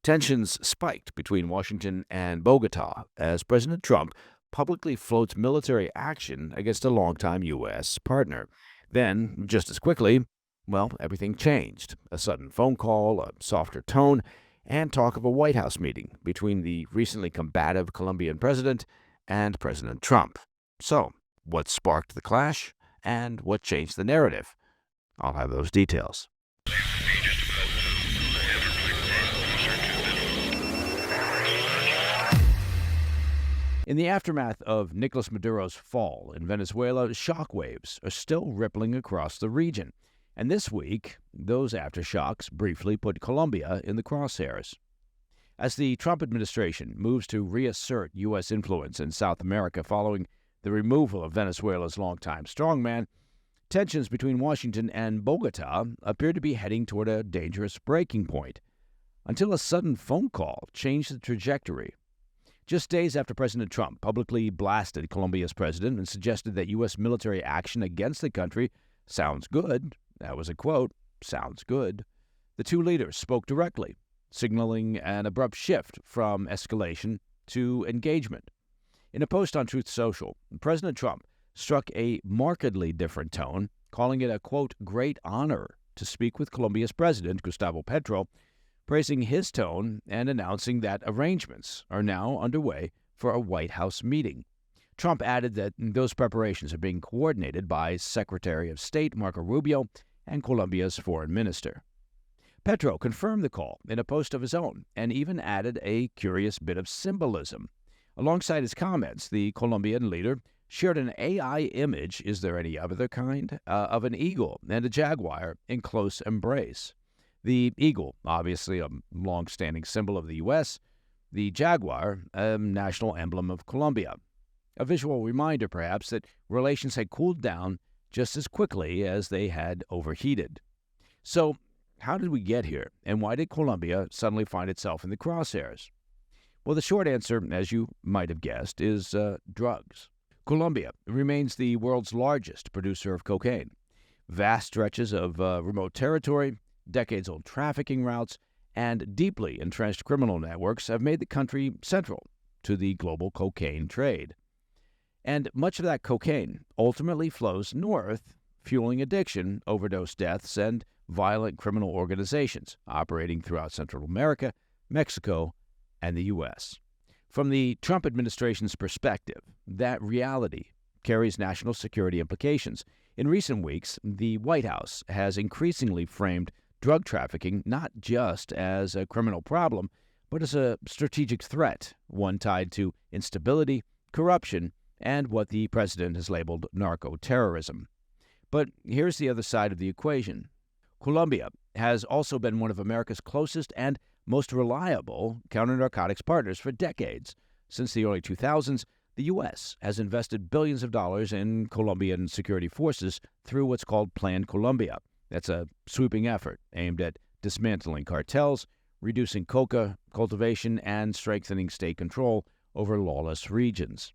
Tensions spiked between Washington and Bogota as President Trump publicly floats military action against a longtime U.S. partner. Then, just as quickly, well, everything changed. A sudden phone call, a softer tone, and talk of a White House meeting between the recently combative Colombian president and President Trump. So, what sparked the clash, and what changed the narrative? I'll have those details. In the aftermath of Nicolas Maduro's fall in Venezuela, shockwaves are still rippling across the region. And this week, those aftershocks briefly put Colombia in the crosshairs. As the Trump administration moves to reassert U.S. influence in South America following the removal of Venezuela's longtime strongman, tensions between Washington and Bogota appear to be heading toward a dangerous breaking point, until a sudden phone call changed the trajectory. Just days after President Trump publicly blasted Colombia's president and suggested that U.S. military action against the country sounds good, that was a quote, sounds good, the two leaders spoke directly, signaling an abrupt shift from escalation to engagement. In a post on Truth Social, President Trump struck a markedly different tone, calling it a, quote, great honor to speak with Colombia's president, Gustavo Petro, praising his tone and announcing that arrangements are now underway for a White House meeting. Trump added that those preparations are being coordinated by Secretary of State Marco Rubio and Colombia's foreign minister. Petro confirmed the call in a post of his own and even added a curious bit of symbolism. Alongside his comments, the Colombian leader shared an AI image, is there any other kind, of an eagle and a jaguar in close embrace. The eagle, obviously a long-standing symbol of the U.S., the jaguar, a national emblem of Colombia. A visual reminder, perhaps, that relations had cooled down just as quickly as they had overheated. So, how did we get here, and why did Colombia suddenly find itself in the crosshairs? Well, the short answer, as you might have guessed, is drugs. Colombia remains the world's largest producer of cocaine. Vast stretches of remote territory, decades-old trafficking routes, and deeply entrenched criminal networks have made the country central to the global cocaine trade. And much of that cocaine ultimately flows north, fueling addiction, overdose deaths, and violent criminal organizations operating throughout Central America, Mexico, and the U.S. From the Trump administration's perspective, that reality carries national security implications. In recent weeks, the White House has increasingly framed drug trafficking not just as a criminal problem, but as a strategic threat, one tied to instability, corruption, and what the president has labeled narco-terrorism. But here's the other side of the equation. Colombia has also been one of America's closest and most reliable counter-narcotics partners for decades. Since the early 2000s, the U.S. has invested billions of dollars in Colombian security forces through what's called Plan Colombia. That's a sweeping effort aimed at dismantling cartels, reducing coca cultivation, and strengthening state control over lawless regions.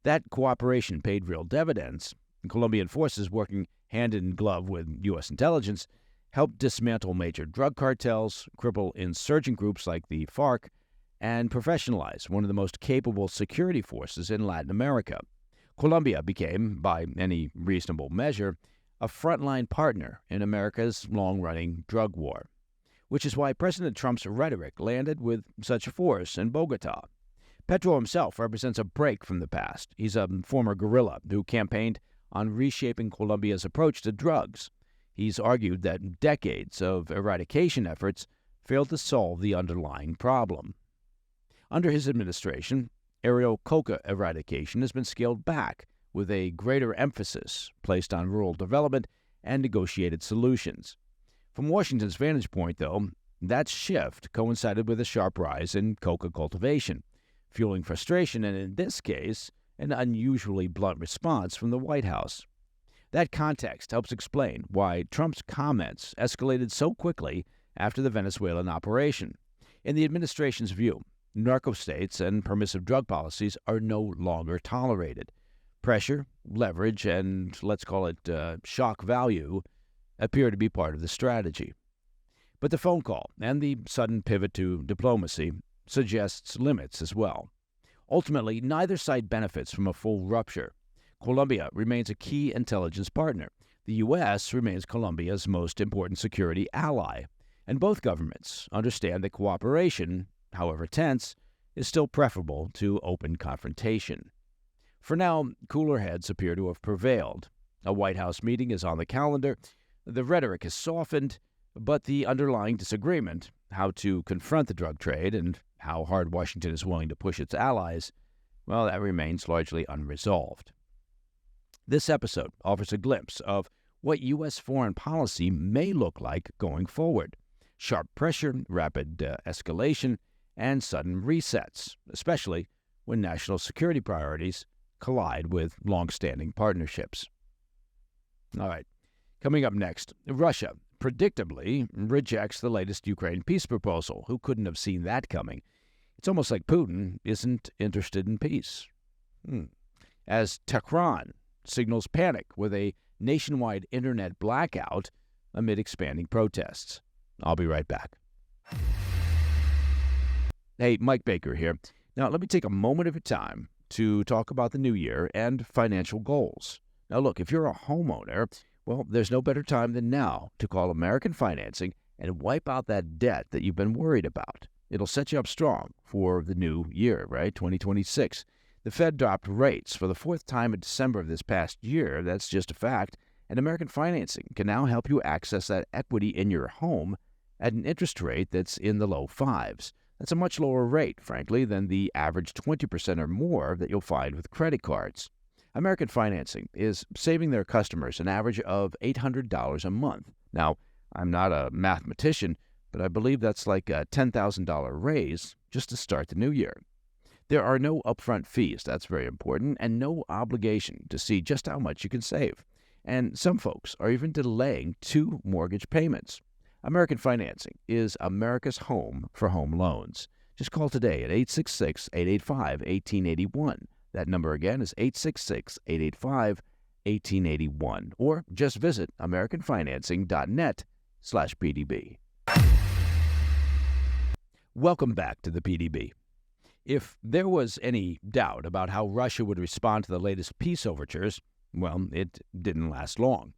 That cooperation paid real dividends. Colombian forces, working hand in glove with U.S. intelligence, helped dismantle major drug cartels, cripple insurgent groups like the FARC, and professionalize one of the most capable security forces in Latin America. Colombia became, by any reasonable measure, a frontline partner in America's long-running drug war, which is why President Trump's rhetoric landed with such force in Bogota. Petro himself represents a break from the past. He's a former guerrilla who campaigned on reshaping Colombia's approach to drugs. He's argued that decades of eradication efforts failed to solve the underlying problem. Under his administration, aerial coca eradication has been scaled back, with a greater emphasis placed on rural development and negotiated solutions. From Washington's vantage point, though, that shift coincided with a sharp rise in coca cultivation, fueling frustration and, in this case, an unusually blunt response from the White House. That context helps explain why Trump's comments escalated so quickly after the Venezuelan operation. In the administration's view, narco-states and permissive drug policies are no longer tolerated. Pressure, leverage, and let's call it shock value appear to be part of the strategy. But the phone call and the sudden pivot to diplomacy suggests limits as well. Ultimately, neither side benefits from a full rupture. Colombia remains a key intelligence partner. The U.S. remains Colombia's most important security ally. And both governments understand that cooperation, however tense, is still preferable to open confrontation. For now, cooler heads appear to have prevailed. A White House meeting is on the calendar. The rhetoric has softened, but the underlying disagreement, how to confront the drug trade and how hard Washington is willing to push its allies, well, that remains largely unresolved. This episode offers a glimpse of what U.S. foreign policy may look like going forward. Sharp pressure, rapid escalation, and sudden resets, especially when national security priorities collide with long-standing partnerships. All right, coming up next, Russia predictably rejects the latest Ukraine peace proposal. Who couldn't have seen that coming? It's almost like Putin isn't interested in peace. As Tehran signals panic with a nationwide internet blackout amid expanding protests. I'll be right back. Hey, Mike Baker here. Now, let me take a moment of your time to talk about the new year and financial goals. Now, look, if you're a homeowner, well, there's no better time than now to call American Financing and wipe out that debt that you've been worried about. It'll set you up strong for the new year, right? 2026. The Fed dropped rates for the fourth time in December of this past year. That's just a fact. And American Financing can now help you access that equity in your home at an interest rate that's in the low fives. That's a much lower rate, frankly, than the average 20% or more that you'll find with credit cards. American Financing is saving their customers an average of $800 a month. Now, I'm not a mathematician, but I believe that's like a $10,000 raise just to start the new year. There are no upfront fees, that's very important, and no obligation to see just how much you can save. And some folks are even delaying 2 mortgage payments. American Financing is America's home for home loans. Just call today at 866-885-1881. That number again is 866-885-1881. Or just visit americanfinancing.net/PDB. Welcome back to the PDB. If there was any doubt about how Russia would respond to the latest peace overtures, well, it didn't last long.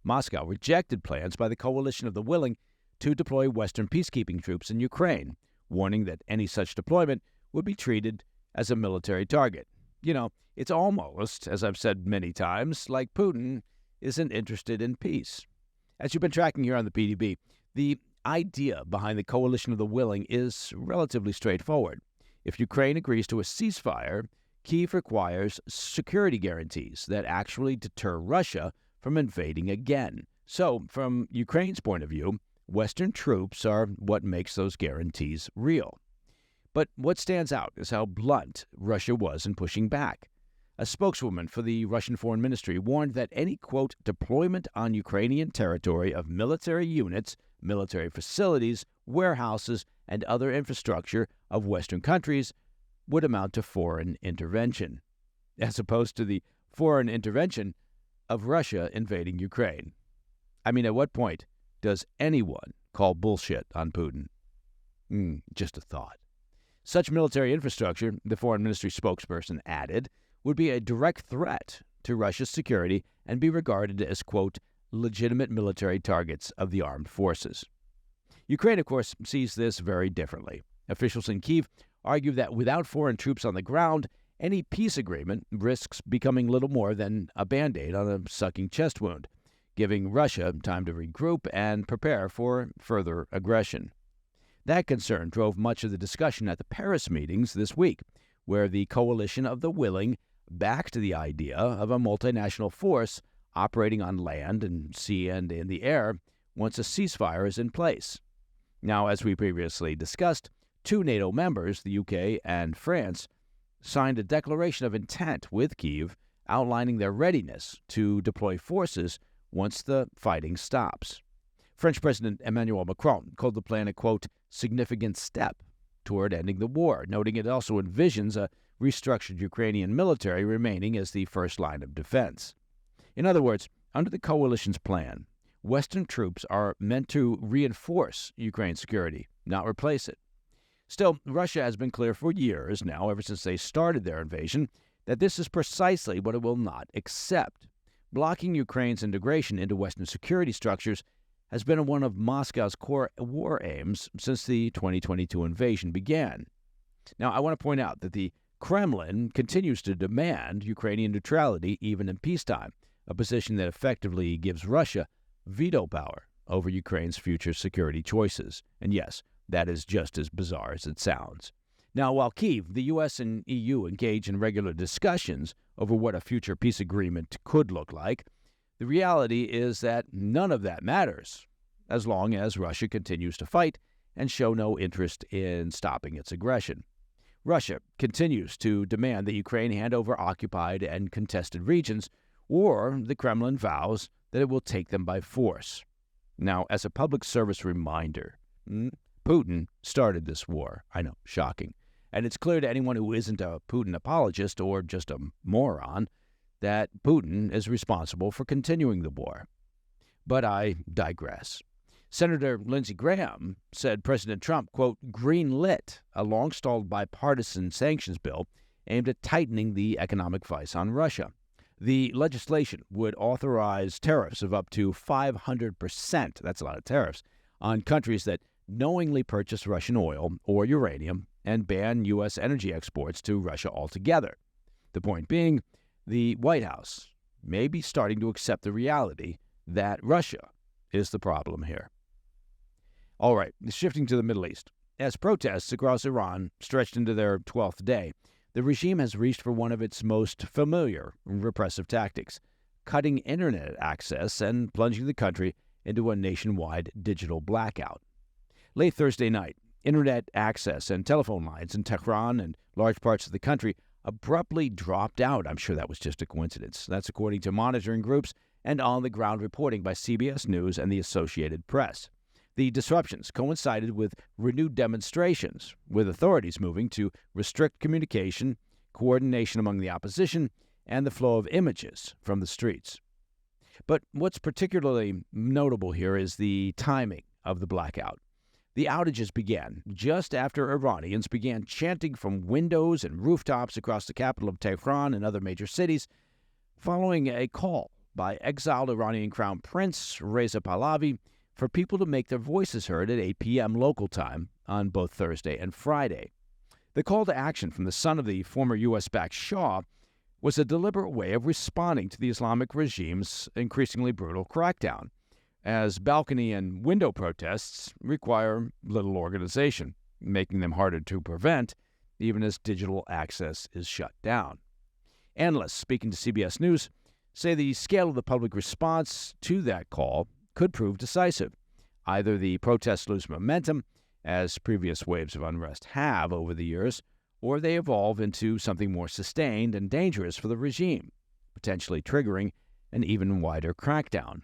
Moscow rejected plans by the coalition of the willing to deploy Western peacekeeping troops in Ukraine, warning that any such deployment would be treated as a military target. You know, it's almost, as I've said many times, like Putin isn't interested in peace. As you've been tracking here on the PDB, the idea behind the coalition of the willing is relatively straightforward. If Ukraine agrees to a ceasefire, Kyiv requires security guarantees that actually deter Russia from invading again. So, from Ukraine's point of view, Western troops are what makes those guarantees real. But what stands out is how blunt Russia was in pushing back. A spokeswoman for the Russian Foreign Ministry warned that any, quote, deployment on Ukrainian territory of military units, military facilities, warehouses, and other infrastructure of Western countries would amount to foreign intervention, as opposed to the foreign intervention of Russia invading Ukraine. I mean, at what point does anyone call bullshit on Putin? Just a thought. Such military infrastructure, the Foreign Ministry spokesperson added, would be a direct threat to Russia's security and be regarded as, quote, legitimate military targets of the armed forces. Ukraine, of course, sees this very differently. Officials in Kyiv argue that without foreign troops on the ground, any peace agreement risks becoming little more than a Band-Aid on a sucking chest wound, giving Russia time to regroup and prepare for further aggression. That concern drove much of the discussion at the Paris meetings this week, where the coalition of the willing backed the idea of a multinational force operating on land and sea and in the air once a ceasefire is in place. Now, as we previously discussed, 2 NATO members, the UK and France, signed a declaration of intent with Kyiv outlining their readiness to deploy forces once the fighting stops. French President Emmanuel Macron called the plan a, quote, significant step toward ending the war, noting it also envisions a restructured Ukrainian military remaining as the first line of defense. In other words, under the coalition's plan, Western troops are meant to reinforce Ukraine's security, not replace it. Still, Russia has been clear for years now, ever since they started their invasion, that this is precisely what it will not accept. Blocking Ukraine's integration into Western security structures has been one of Moscow's core war aims since the 2022 invasion began. Now, I want to point out that the Kremlin continues to demand Ukrainian neutrality even in peacetime, a position that effectively gives Russia veto power over Ukraine's future security choices. And yes, that is just as bizarre as it sounds. Now, while Kyiv, the U.S. and EU engage in regular discussions over what a future peace agreement could look like, the reality is that none of that matters as long as Russia continues to fight and show no interest in stopping its aggression. Russia continues to demand that Ukraine hand over occupied and contested regions, or the Kremlin vows that it will take them by force. Now, as a public service reminder, Putin started this war. I know, shocking. And it's clear to anyone who isn't a Putin apologist or just a moron that Putin is responsible for continuing the war. But I digress. Senator Lindsey Graham said President Trump, quote, greenlit a long-stalled bipartisan sanctions bill aimed at tightening the economic vice on Russia. The legislation would authorize tariffs of up to 500%, that's a lot of tariffs, on countries that knowingly purchase Russian oil or uranium and ban U.S. energy exports to Russia altogether. The point being, the White House may be starting to accept the reality that Russia is the problem here. All right, shifting to the Middle East. As protests across Iran stretched into their 12th day, the regime has reached for one of its most familiar repressive tactics, cutting internet access and plunging the country into a nationwide digital blackout. Late Thursday night, internet access and telephone lines in Tehran and large parts of the country abruptly dropped out. I'm sure that was just a coincidence. That's according to monitoring groups and on-the-ground reporting by CBS News and the Associated Press. The disruptions coincided with renewed demonstrations, with authorities moving to restrict communication, coordination among the opposition, and the flow of images from the streets. But what's particularly notable here is the timing of the blackout. The outages began just after Iranians began chanting from windows and rooftops across the capital of Tehran and other major cities, following a call by exiled Iranian Crown Prince Reza Pahlavi for people to make their voices heard at 8 p.m. local time on both Thursday and Friday. The call to action from the son of the former U.S.-backed Shah was a deliberate way of responding to the Islamic regime's increasingly brutal crackdown, as balcony and window protests require little organization, making them harder to prevent, even as digital access is shut down. Analysts speaking to CBS News say the scale of the public response to that call could prove decisive. Either the protests lose momentum, as previous waves of unrest have over the years, or they evolve into something more sustained and dangerous for the regime, potentially triggering an even wider crackdown.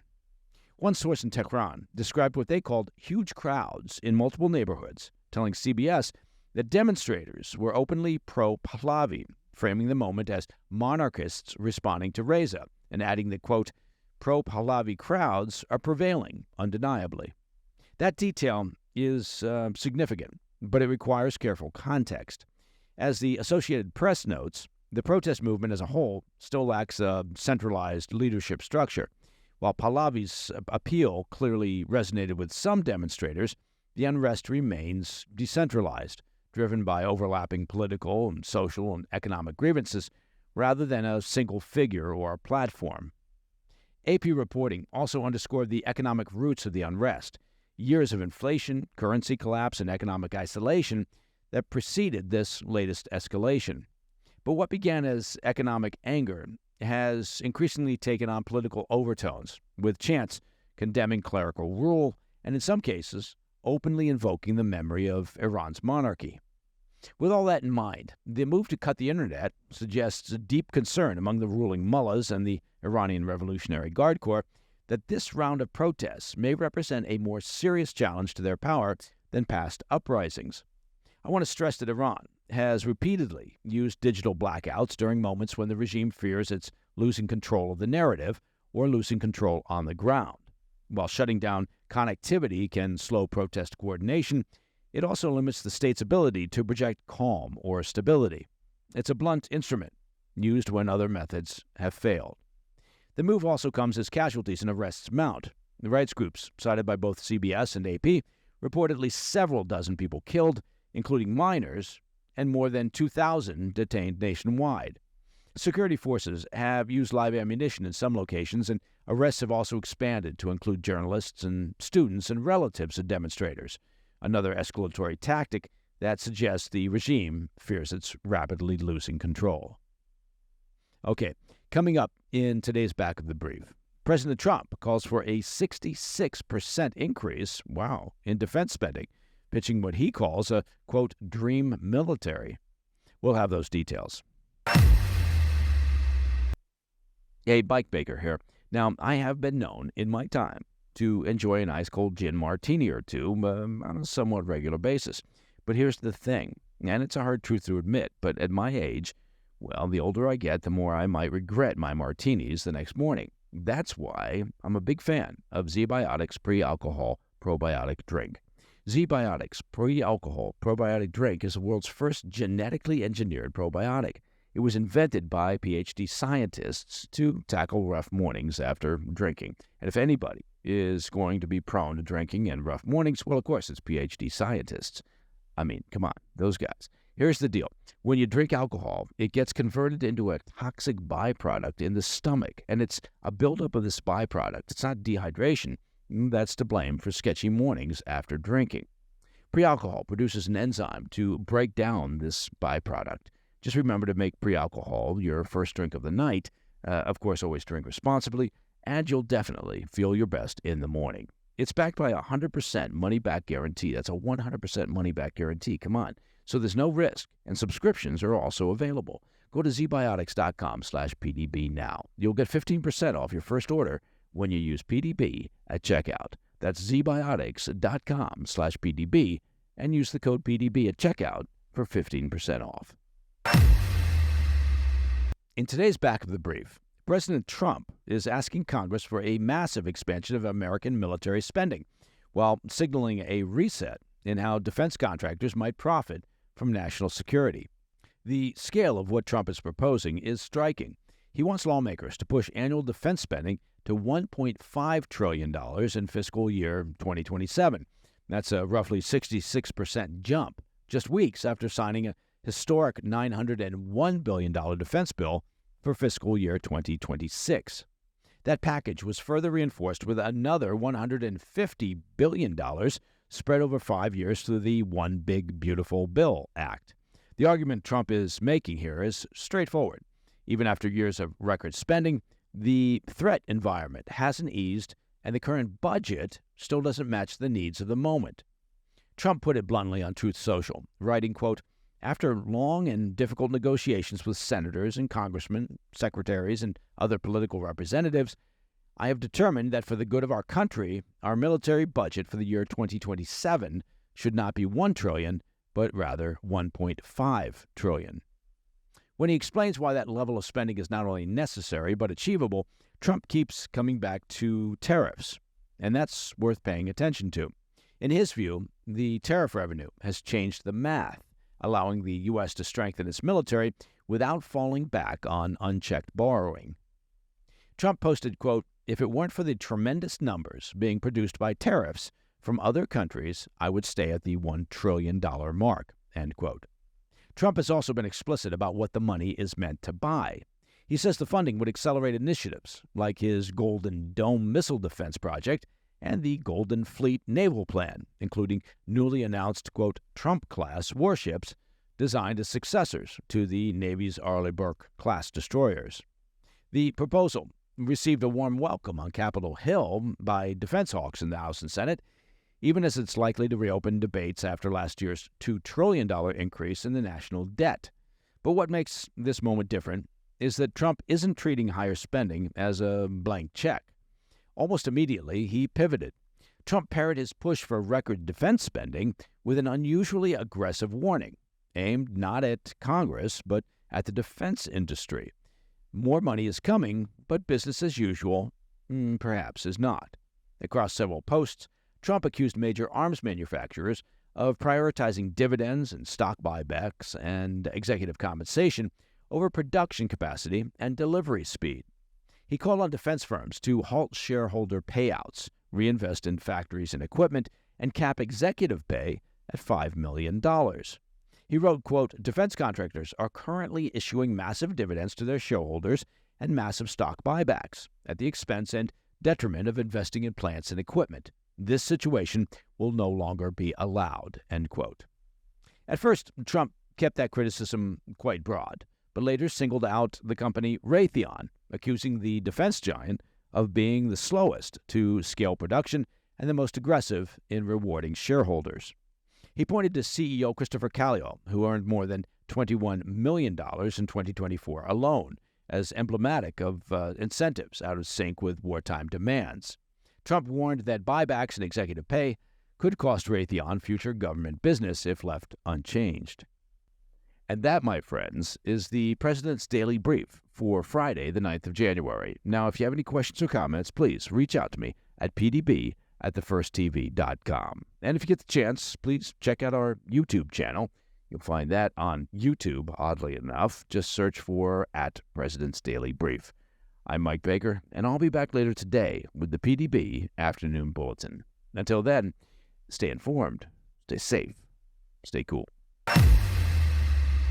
One source in Tehran described what they called huge crowds in multiple neighborhoods, telling CBS that demonstrators were openly pro-Pahlavi, framing the moment as monarchists responding to Reza, and adding that, quote, pro-Pahlavi crowds are prevailing, undeniably. That detail is significant, but it requires careful context. As the Associated Press notes, the protest movement as a whole still lacks a centralized leadership structure. While Pahlavi's appeal clearly resonated with some demonstrators, the unrest remains decentralized, driven by overlapping political and social and economic grievances, rather than a single figure or platform. AP reporting also underscored the economic roots of the unrest, years of inflation, currency collapse, and economic isolation that preceded this latest escalation. But what began as economic anger has increasingly taken on political overtones, with chants condemning clerical rule and, in some cases, openly invoking the memory of Iran's monarchy. With all that in mind, the move to cut the internet suggests a deep concern among the ruling mullahs and the Iranian Revolutionary Guard Corps that this round of protests may represent a more serious challenge to their power than past uprisings. I want to stress that Iran has repeatedly used digital blackouts during moments when the regime fears it's losing control of the narrative or losing control on the ground. While shutting down connectivity can slow protest coordination, it also limits the state's ability to project calm or stability. It's a blunt instrument, used when other methods have failed. The move also comes as casualties and arrests mount. The rights groups, cited by both CBS and AP, report at least several dozen people killed, including minors, and more than 2,000 detained nationwide. Security forces have used live ammunition in some locations, and arrests have also expanded to include journalists and students and relatives of demonstrators, another escalatory tactic that suggests the regime fears it's rapidly losing control. Okay, coming up in today's Back of the Brief, President Trump calls for a 66% increase, in defense spending, pitching what he calls a, quote, dream military. We'll have those details. Hey, Bike Baker here. Now, I have been known in my time to enjoy an ice cold gin martini or two on a somewhat regular basis. But here's the thing, and it's a hard truth to admit, but at my age, the older I get, the more I might regret my martinis the next morning. That's why I'm a big fan of ZBiotics pre-alcohol probiotic drink. ZBiotics pre-alcohol probiotic drink is the world's first genetically engineered probiotic. It was invented by PhD scientists to tackle rough mornings after drinking. And if anybody is going to be prone to drinking and rough mornings, of course, it's PhD scientists. I mean, come on, those guys. Here's the deal. When you drink alcohol, it gets converted into a toxic byproduct in the stomach, and it's a buildup of this byproduct. It's not dehydration. That's to blame for sketchy mornings after drinking. Pre-alcohol produces an enzyme to break down this byproduct. Just remember to make pre-alcohol your first drink of the night. Of course, always drink responsibly, and you'll definitely feel your best in the morning. It's backed by a 100% money-back guarantee. That's a 100% money-back guarantee. Come on. So there's no risk, and subscriptions are also available. Go to zbiotics.com/PDB now. You'll get 15% off your first order when you use PDB at checkout. That's zbiotics.com/PDB and use the code PDB at checkout for 15% off. In today's Back of the Brief, President Trump is asking Congress for a massive expansion of American military spending, while signaling a reset in how defense contractors might profit from national security. The scale of what Trump is proposing is striking. He wants lawmakers to push annual defense spending to $1.5 trillion in fiscal year 2027. That's a roughly 66% jump, just weeks after signing a historic $901 billion defense bill for fiscal year 2026. That package was further reinforced with another $150 billion spread over 5 years through the One Big Beautiful Bill Act. The argument Trump is making here is straightforward. Even after years of record spending, the threat environment hasn't eased, and the current budget still doesn't match the needs of the moment. Trump put it bluntly on Truth Social, writing, quote, "After long and difficult negotiations with senators and congressmen, secretaries, and other political representatives, I have determined that for the good of our country, our military budget for the year 2027 should not be $1 trillion, but rather $1.5 trillion. When he explains why that level of spending is not only necessary but achievable, Trump keeps coming back to tariffs, and that's worth paying attention to. In his view, the tariff revenue has changed the math, allowing the U.S. to strengthen its military without falling back on unchecked borrowing. Trump posted, quote, "If it weren't for the tremendous numbers being produced by tariffs from other countries, I would stay at the $1 trillion mark," end quote. Trump has also been explicit about what the money is meant to buy. He says the funding would accelerate initiatives like his Golden Dome missile defense project and the Golden Fleet naval plan, including newly announced, quote, Trump-class warships designed as successors to the Navy's Arleigh Burke-class destroyers. The proposal received a warm welcome on Capitol Hill by defense hawks in the House and Senate, even as it's likely to reopen debates after last year's $2 trillion increase in the national debt. But what makes this moment different is that Trump isn't treating higher spending as a blank check. Almost immediately, he pivoted. Trump paired his push for record defense spending with an unusually aggressive warning, aimed not at Congress, but at the defense industry. More money is coming, but business as usual, perhaps, is not. Across several posts, Trump accused major arms manufacturers of prioritizing dividends and stock buybacks and executive compensation over production capacity and delivery speed. He called on defense firms to halt shareholder payouts, reinvest in factories and equipment, and cap executive pay at $5 million. He wrote, quote, "Defense contractors are currently issuing massive dividends to their shareholders and massive stock buybacks at the expense and detriment of investing in plants and equipment. This situation will no longer be allowed," end quote. At first, Trump kept that criticism quite broad, but later singled out the company Raytheon, accusing the defense giant of being the slowest to scale production and the most aggressive in rewarding shareholders. He pointed to CEO Christopher Kallio, who earned more than $21 million in 2024 alone, as emblematic of incentives out of sync with wartime demands. Trump warned that buybacks and executive pay could cost Raytheon future government business if left unchanged. And that, my friends, is the President's Daily Brief for Friday, the 9th of January. Now, if you have any questions or comments, please reach out to me at pdb@thefirsttv.com. And if you get the chance, please check out our YouTube channel. You'll find that on YouTube, oddly enough. Just search for @President's Daily Brief. I'm Mike Baker, and I'll be back later today with the PDB Afternoon Bulletin. Until then, stay informed, stay safe, stay cool.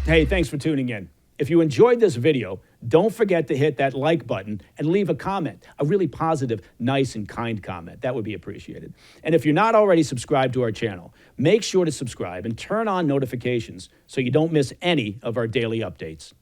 Hey, thanks for tuning in. If you enjoyed this video, don't forget to hit that like button and leave a comment, a really positive, nice, and kind comment. That would be appreciated. And if you're not already subscribed to our channel, make sure to subscribe and turn on notifications so you don't miss any of our daily updates.